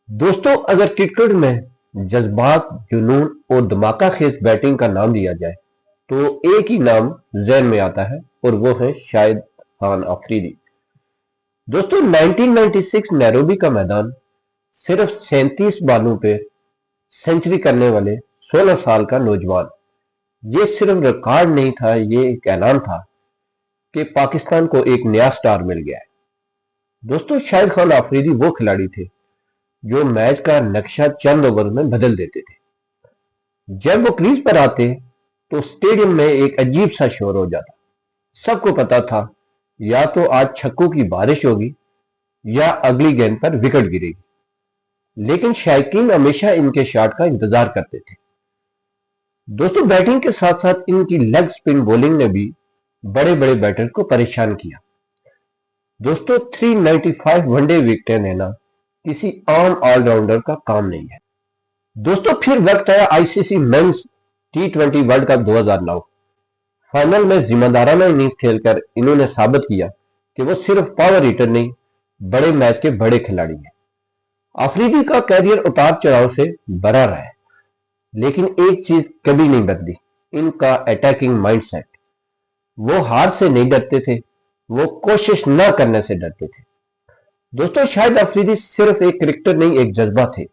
दोस्तों, अगर क्रिकेट में जज्बात, जुनून और धमाका खेज बैटिंग का नाम लिया जाए तो एक ही नाम जहन में आता है और वो है शाहिद खान अफरीदी। दोस्तों, 1996 नैरोबी का मैदान, सिर्फ 37 बालों पे सेंचुरी करने वाले 16 साल का नौजवान। ये सिर्फ रिकॉर्ड नहीं था, ये एक ऐलान था कि पाकिस्तान को एक नया स्टार मिल गया है। दोस्तों, शाहिद खान अफरीदी वो खिलाड़ी थे जो मैच का नक्शा चंद ओवर में बदल देते थे। जब वो क्रीज पर आते तो स्टेडियम में एक अजीब सा शोर हो जाता। सबको पता था या तो आज छक्कों की बारिश होगी या अगली गेंद पर विकेट गिरेगी। लेकिन शायकीन हमेशा इनके शॉट का इंतजार करते थे। दोस्तों, बैटिंग के साथ साथ इनकी लेग स्पिन बॉलिंग ने भी बड़े बड़े बैटर को परेशान किया। दोस्तों, 395 वनडे विकेटें लेना किसी आम ऑलराउंडर का काम नहीं है। दोस्तों, फिर वक्त आया ICC men's T20 world cup 2009। Final में जिम्मेदाराना इनिंग्स खेलकर इन्होंने साबित किया कि वो सिर्फ पावर हिटर नहीं, बड़े मैच के बड़े खिलाड़ी हैं। अफरीदी का कैरियर उतार चढ़ाव से भरा रहा है, लेकिन एक चीज कभी नहीं बदली, इनका अटैकिंग माइंडसेट। वो हार से नहीं डरते थे, वो कोशिश न करने से डरते थे। दोस्तों, शाहिद अफरीदी सिर्फ एक क्रिकेटर नहीं, एक जज्बा थे।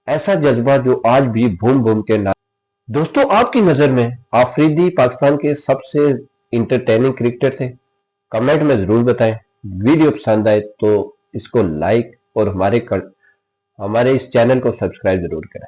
ऐसा जज्बा जो आज भी बूम बूम के नाम। दोस्तों, आपकी नजर में आफरीदी पाकिस्तान के सबसे इंटरटेनिंग क्रिकेटर थे? कमेंट में जरूर बताएं। वीडियो पसंद आए तो इसको लाइक और हमारे इस चैनल को सब्सक्राइब जरूर करें।